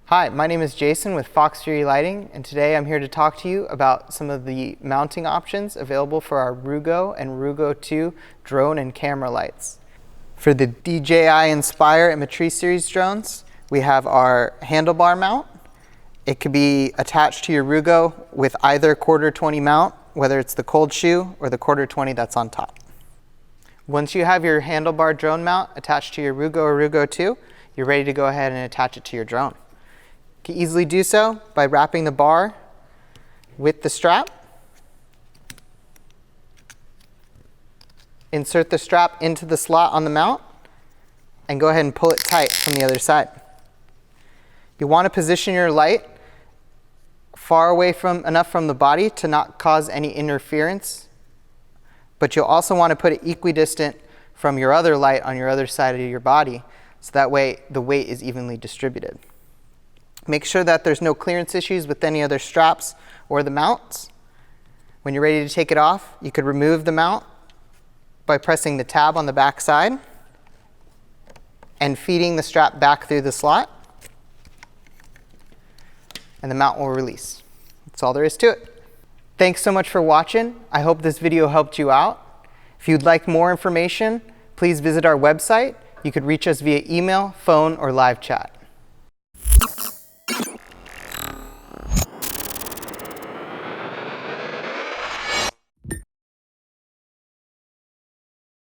Hi, my name is Jason with Foxfury Lighting, and today I'm here to talk to you about some of the mounting options available for our Rugo and Rugo 2 drone and camera lights. For the DJI Inspire and Matrice series drones, we have our handlebar mount. It could be attached to your Rugo with either quarter 20 mount, whether it's the cold shoe or the quarter 20 that's on top. Once you have your handlebar drone mount attached to your Rugo or Rugo 2, you're ready to go ahead and attach it to your drone. You can easily do so by wrapping the bar with the strap. Insert the strap into the slot on the mount and go ahead and pull it tight from the other side. You want to position your light far away enough from the body to not cause any interference, but you'll also want to put it equidistant from your other light on your other side of your body, so that way the weight is evenly distributed. Make sure that there's no clearance issues with any other straps or the mounts. When you're ready to take it off, you could remove the mount by pressing the tab on the back side and feeding the strap back through the slot, and the mount will release. That's all there is to it. Thanks so much for watching. I hope this video helped you out. If you'd like more information, please visit our website. You could reach us via email, phone, or live chat.